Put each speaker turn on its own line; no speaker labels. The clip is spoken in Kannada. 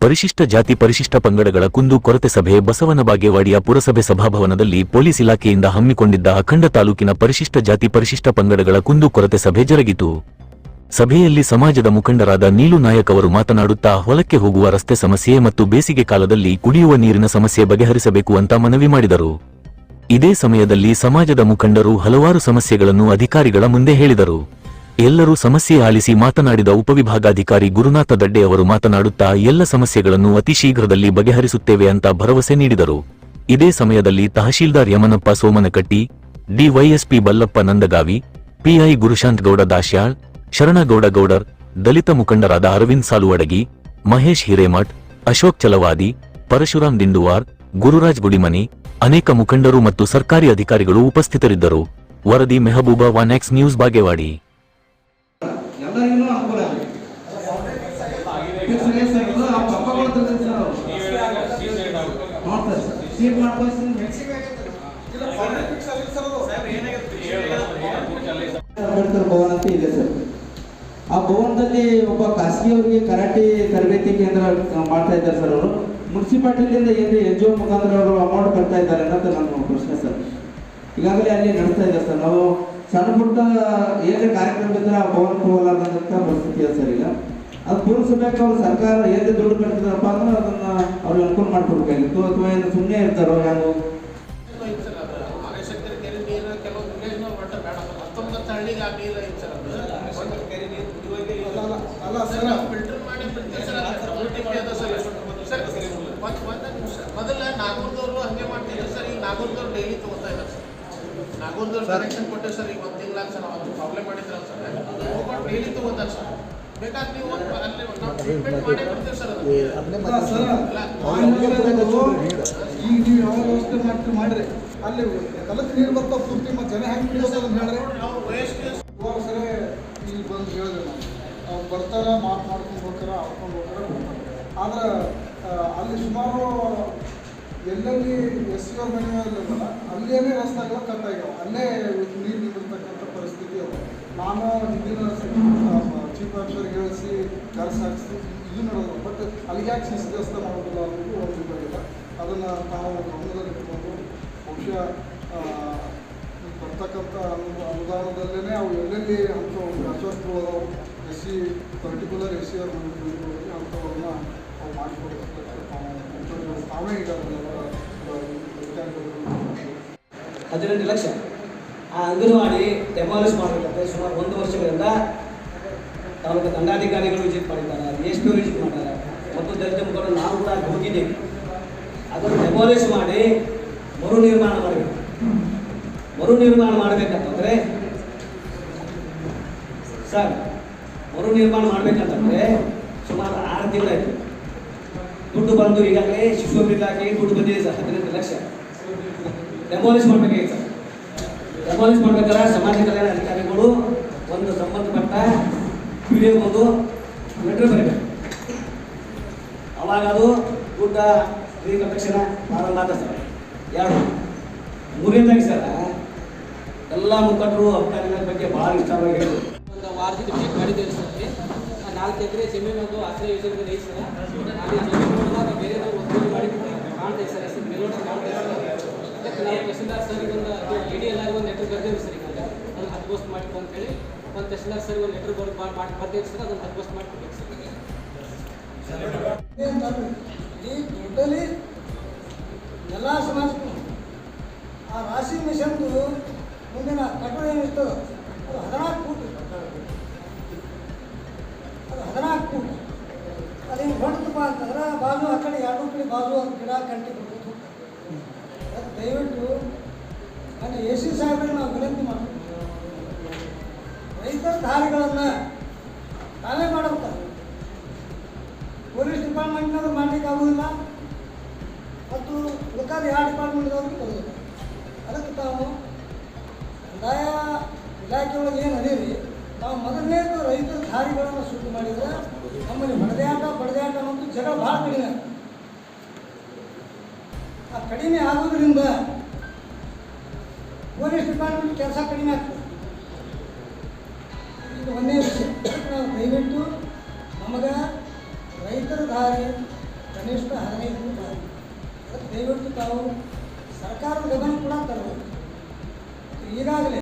ಪರಿಶಿಷ್ಟ ಜಾತಿ ಪರಿಶಿಷ್ಟ ಪಂಗಡಗಳ ಕುಂದು ಕೊರತೆ ಸಭೆ ಬಸವನ ಬಾಗೇವಾಡಿಯ ಪುರಸಭೆ ಸಭಾಭವನದಲ್ಲಿ ಪೊಲೀಸ್ ಇಲಾಖೆಯಿಂದ ಹಮ್ಮಿಕೊಂಡಿದ್ದ ಅಖಂಡ ತಾಲೂಕಿನ ಪರಿಶಿಷ್ಟ ಜಾತಿ ಪರಿಶಿಷ್ಟ ಪಂಗಡಗಳ ಕುಂದು ಕೊರತೆ ಸಭೆ ಜರುಗಿತು. ಸಭೆಯಲ್ಲಿ ಸಮಾಜದ ಮುಖಂಡರಾದ ನೀಲು ನಾಯಕ್ ಅವರು ಮಾತನಾಡುತ್ತಾ ಹೊಲಕ್ಕೆ ಹೋಗುವ ರಸ್ತೆ ಸಮಸ್ಯೆ ಮತ್ತು ಬೇಸಿಗೆ ಕಾಲದಲ್ಲಿ ಕುಡಿಯುವ ನೀರಿನ ಸಮಸ್ಯೆ ಬಗೆಹರಿಸಬೇಕು ಅಂತ ಮನವಿ ಮಾಡಿದರು. ಇದೇ ಸಮಯದಲ್ಲಿ ಸಮಾಜದ ಮುಖಂಡರು ಹಲವಾರು ಸಮಸ್ಯೆಗಳನ್ನು ಅಧಿಕಾರಿಗಳ ಮುಂದೆ ಹೇಳಿದರು. ಎಲ್ಲರೂ ಸಮಸ್ಯೆ ಆಲಿಸಿ ಮಾತನಾಡಿದ ಉಪವಿಭಾಗಾಧಿಕಾರಿ ಗುರುನಾಥ ದಡ್ಡೆ ಅವರು ಮಾತನಾಡುತ್ತಾ ಎಲ್ಲ ಸಮಸ್ಯೆಗಳನ್ನು ಅತಿ ಶೀಘ್ರದಲ್ಲಿ ಬಗೆಹರಿಸುತ್ತೇವೆ ಅಂತ ಭರವಸೆ ನೀಡಿದರು. ಇದೇ ಸಮಯದಲ್ಲಿ ತಹಶೀಲ್ದಾರ್ ಯಮನಪ್ಪ ಸೋಮನಕಟ್ಟಿ, ಡಿವೈಎಸ್ಪಿ ಬಲ್ಲಪ್ಪ ನಂದಗಾವಿ, ಪಿಐ ಗುರುಶಾಂತ್ ಗೌಡ ದಾಶ್ಯಾಳ್, ಶರಣಗೌಡ ಗೌಡರ್, ದಲಿತ ಮುಖಂಡರಾದ ಅರವಿಂದ್ ಸಾಲುವಡಗಿ, ಮಹೇಶ್ ಹಿರೇಮಠ್, ಅಶೋಕ್ ಚಲವಾದಿ, ಪರಶುರಾಮ್ ದಿಂಡುವಾರ್, ಗುರುರಾಜ್ ಗುಡಿಮನಿ, ಅನೇಕ ಮುಖಂಡರು ಮತ್ತು ಸರ್ಕಾರಿ ಅಧಿಕಾರಿಗಳು ಉಪಸ್ಥಿತರಿದ್ದರು. ವರದಿ ಮೆಹಬೂಬಾ, 1X ನ್ಯೂಸ್, ಬಾಗೇವಾಡಿ.
ಅಂಬೇಡ್ಕರ್ ಭವನ ಅಂತ ಇದೆ ಸರ್. ಆ ಭವನದಲ್ಲಿ ಒಬ್ಬ ಖಾಸಗಿಯವರಿಗೆ ಕರಾಟೆ ತರಬೇತಿ ಕೇಂದ್ರ ಮಾಡ್ತಾ ಇದ್ದಾರೆ ಸರ್. ಅವರು ಮುನ್ಸಿಪಾಲಿಟಿಯಿಂದ ಏನು NGO ಮುಖಾಂತರ ಅವರು ಅಮೌಂಟ್ ಕಟ್ತಾ ಇದ್ದಾರೆ ಅನ್ನೋದು ನನ್ನ ಪ್ರಶ್ನೆ ಸರ್. ಈಗಾಗಲೇ ಅಲ್ಲಿ ನಡೆಸ್ತಾ ಇದ್ದಾರೆ ಸರ್. ನಾವು ಸಣ್ಣ ಪುಟ್ಟ ಏನೇ ಕಾರ್ಯಕ್ರಮ ಇದ್ರೆ ಆ ಭವನಕ್ಕೆ ಹೋಗಲಾರ್ದಂಥ ಪರಿಸ್ಥಿತಿ ಇದೆ ಸರ್. ಈಗ ಅದು ಪೂರೈಸಬೇಕು. ಅವ್ರು ಸರ್ಕಾರ ಏನೇ ದುಡ್ಡು ಕಟ್ತಿದಾರಪ್ಪ ಅಂದ್ರೆ ಅದನ್ನ ಅವ್ರಿಗೆ ಅನುಕೂಲ ಮಾಡ್ಕೊಡ್ಬೇಕಾಗಿತ್ತು. ಅಥವಾ ಏನು ಸುಮ್ಮನೆ ಇರ್ತಾರೋ ಯಾರು
ಮೊದಲ ನಾಗೂರ್ದವರು ಹಂಗೆ ಮಾಡ್ತಿದ್ರು ಸರ್. ಈಗ ನಾಗೂರ್ದವ್ರು ಡೈಲಿ ತಗೋತಾ ಇದ್ದಾರೆ ಸರ್. ನಾಗೂರ್ದವ್ರು ಕನೆಕ್ಷನ್ ಕೊಟ್ಟೆ ಸರ್. ಈಗ 1 ತಿಂಗಳ ಸರ್ ಒಂದು ಪ್ರಾಬ್ಲಮ್ ಮಾಡಿದ್ರಲ್ಲ ಸರ್, ಹೋಗ್ಬಿಟ್ಟು ಡೈಲಿ ತಗೋತಾರೆ ಸರ್. ಬೇಕಾದ್ರೆ ನೀವು ಅಲ್ಲಿ ನಾವು ಟ್ರೀಟ್ಮೆಂಟ್ ಮಾಡೇ ಬಿಡ್ತೀವಿ ಸರ್.
ಈಗ ನೀವು ಯಾವ ವ್ಯವಸ್ಥೆ ಮಾಡಿರಿ ಅಲ್ಲಿ ಕಲಕ್ಕೆ ನೀರು ಬರ್ತಾವ ಪೂರ್ತಿ ಮತ್ತು ಜನ ಹೆಂಗೆ ಕುಡಿಯೋದು ಅಂತ ಹೇಳಿದ್ರೆ ಇವಾಗ ಸರಿ ಈಗ ಬಂದು ಹೇಳಿದೆ ನಾವು ಬರ್ತಾರ ಮಾಡ್ಕೊಂಡು ಹೋಗ್ತಾರ ಹಾಕೊಂಡು ಹೋಗ್ತಾರ. ಆದ್ರೆ ಅಲ್ಲಿ ಸುಮಾರು ಎಲ್ಲೆಲ್ಲಿ SC ಅವ್ರ ಮನೆ ಇರಲ್ಲ ಅಲ್ಲೇ ರಸ್ತೆಗಳು ಕಟ್ಟಾಗ್ಯಾವ. ಅಲ್ಲೇ ನೀರು ನಿಂದಿರ್ತಕ್ಕಂಥ ಪರಿಸ್ಥಿತಿ ಅವ. ನಾನು ಹಿಂದಿನ ಚೀಫ್ ಆಫೀಸರ್ಗೆ ಹೇಳಿಸಿ ಕೆಲಸ ಹಾಕಿಸಿ ಇದು ನಡೆದ್ರು. ಬಟ್ ಅಲ್ಲಿಗೆ ಯಾಕೆ ಶಿಸ್ತು ಮಾಡೋದಿಲ್ಲ ಅನ್ನೋದು ಒಂದು ಇದಾಗಿಲ್ಲ. ಅದನ್ನು ನಾವು ಗಮನದಲ್ಲಿ ಇಟ್ಕೊಂಡು ಬಹುಶಃ ಬರ್ತಕ್ಕಂಥ ಅನುದಾನದಲ್ಲೇ ಅವು ಎಲ್ಲೆಲ್ಲಿ ಅಂಥ ಒಂದು ಅಸ್ವಸ್ಥರು ಅದಾವು SC ಪರ್ಟಿಕ್ಯುಲರ್ SC ಅವ್ರ ಮನೆ ಅಂಥವ್ರನ್ನ ಅವು ಮಾಡಿಕೊಡ್ತಕ್ಕಂಥ ತಾವೇ ಈಗ
18 ಲಕ್ಷ ಆ ಅಂಗನವಾಡಿ ಡೆಮಾಲಿಷ್ ಮಾಡಬೇಕಂತೆ ಸುಮಾರು 1 ವರ್ಷಗಳಿಂದ ತಾಲೂಕು ದಂಡಾಧಿಕಾರಿಗಳು ವಿಸಿಟ್ ಮಾಡಿದ್ದಾರೆ, ಎಷ್ಟು ವಿಸಿಟ್ ಮಾಡ್ತಾರೆ ಮತ್ತು ದಲಿತ ಮುಖಂಡರು ನಾವು ಕೂಡ ಹೋಗಿದ್ದೀವಿ. ಅದನ್ನು ಡೆಮಾಲಿಷ್ ಮಾಡಿ ಮರು ನಿರ್ಮಾಣ ಮಾಡಬೇಕು. ಮರು ನಿರ್ಮಾಣ ಮಾಡಬೇಕಂತಂದರೆ ಸರ್ ಮರು ನಿರ್ಮಾಣ ಮಾಡಬೇಕಂತಂದರೆ ಸುಮಾರು 6 ತಿಂಗಳಾಯಿತು. ದುಡ್ಡು ಬಂದು ಈಗಾಗಲೇ ಶಿಶು ಅಭಿವೃದ್ಧಿ ಇಲಾಖೆಗೆ ದುಡ್ಡು ಬಂದಿದೆ ಸರ್. 18 ಲಕ್ಷ ಡೆಮಾಲಿಷ್ ಮಾಡಬೇಕಾಗಿತ್ತು ಸರ್. ಡೆಮಾಲಿಷ್ ಮಾಡಬೇಕಾದ್ರೆ ಸಮಾಜ ಕಲ್ಯಾಣ ಅಧಿಕಾರಿಗಳು ಒಂದು ಸಂಬಂಧಪಟ್ಟ ವಿಡಿಯೋ ಒಂದು ಲೆಟರ್ ಬರೀಬೇಕು. ಅವಾಗ ಅದು ದುಡ್ಡ ರೀಕನ್ಸ್ಟ್ರಕ್ಷನ್ ಪ್ರಾರಂಭ ಆದ ಸರ್. 2 3ನೇದಾಗಿ ಸರ್ ಎಲ್ಲ ಮುಖಂಡರು ಅಧಿಕಾರಿಗಳ ಬಗ್ಗೆ ಭಾಳ ಇಷ್ಟವಾಗಿ ಹೇಳಿದ್ರು.
ಒಂದು ವಾರದಿಂದ ವಿಸಿಟ್ ಮಾಡಿದ್ದೇವೆ ಸರ್. 4 ಎಕರೆ ಜಮೀನು ಒಂದು ಆಶ್ರಯ ಯೋಜನೆಗೆ ಐತೆ ಸರ್. ಅಲ್ಲಿ ಜಮೀನು ಬೇರೆ ಒತ್ತುವರಿ ಮಾಡಿ ಕಾಣ್ತೇವೆ ಸರ್. ಹೆಸರು ಮೇಲೋಟ ಕಾಣ್ತೇವೆ ಸರ್. ಅದಕ್ಕೆ ನಾವು ತಹಸೀಲ್ದಾರ್ ಸರ್ಗೆ ಒಂದು ADL ಆಗಿ ಒಂದು ಲೆಟರ್ ಬರೆದೇವೆ ಸರ್. ಈಗ ಅದನ್ನು ಹದ್ಬೋಸ್ಟ್ ಮಾಡಿಕೊ ಅಂತೇಳಿ ಒಂದು ತಹಸೀಲ್ದಾರ್ ಸರ್ಗೆ ಒಂದು ಲೆಟರ್ ಬರ್ದೇವೆ ಸರ್. ಅದನ್ನು ಹದ್ಬೋಸ್ಟ್ ಮಾಡಿಕೊಡ್ಬೇಕು ಸರ್.
ಈ ಟೋಟಲಿ ಎಲ್ಲ ಸಮಾಜಕ್ಕೂ ಆ ರಾಶಿ ಮಿಷನ್ದು ಮುಂದಿನ ಕಟ್ಟಡ ಏನಿತ್ತು ಅದು 14 ಫೂಟ್. ಅದು 14 ಫೂಟ್. ಅದೇನು ಹೊಡೆದಪ್ಪ ಅಂತಂದ್ರೆ ಬಾಜು ಆ ಕಡೆ 2 ಕಡೆ ಬಾಜು ಒಂದು ಗಿಡ ಕಂಟಿ ಬಿಡ್ಬೋದು. ಅದು ದಯವಿಟ್ಟು ನಾನು AC ಸಾಹೇಬರಿಗೆ ನಾವು ವಿನಂತಿ ಮಾಡ್ತೀವಿ. ರೈತರ ದಾರಿಗಳನ್ನು ನಾವೇ ಮಾಡಬೇಕು. ಪೊಲೀಸ್ ಡಿಪಾರ್ಟ್ಮೆಂಟ್ನಾದ್ರು ಮಾಡಲಿಕ್ಕೆ ಆಗೋದಿಲ್ಲ ಮತ್ತು ಉಳಿದ ಯಾವ ಡಿಪಾರ್ಟ್ಮೆಂಟ್ದವ್ರಿಗೆ ಬರೋದಿಲ್ಲ. ಅದಕ್ಕೆ ತಾವು ಕಂದಾಯ ಇಲಾಖೆ ಒಳಗೆ ಏನು ಅದೀರಿ ನಾವು ಮೊದಲನೇದು ರೈತರ ದಾರಿಗಳನ್ನು ಶುರು ಮಾಡಿದರೆ ನಮ್ಮಲ್ಲಿ ಬಡದಾಟ ಮತ್ತು ಜಗಳ ಭಾಳ ಕಡಿಮೆ. ಆ ಕಡಿಮೆ ಆಗೋದ್ರಿಂದ ಪೊಲೀಸ್ ಡಿಪಾರ್ಟ್ಮೆಂಟ್ ಕೆಲಸ ಕಡಿಮೆ ಆಗ್ತದೆ. ಇದು ಒಂದೇ ವಿಷಯ. ನಾವು ದಯವಿಟ್ಟು ನಮಗೆ ರೈತರ ದಾರಿ
ಕನಿಷ್ಠ 15 ರೂಪಾಯಿ. ಅದಕ್ಕೆ ದಯವಿಟ್ಟು ತಾವು ಸರ್ಕಾರದ ಗಮನ ಕೂಡ ತರಬೇಕು. ಈಗಾಗಲೇ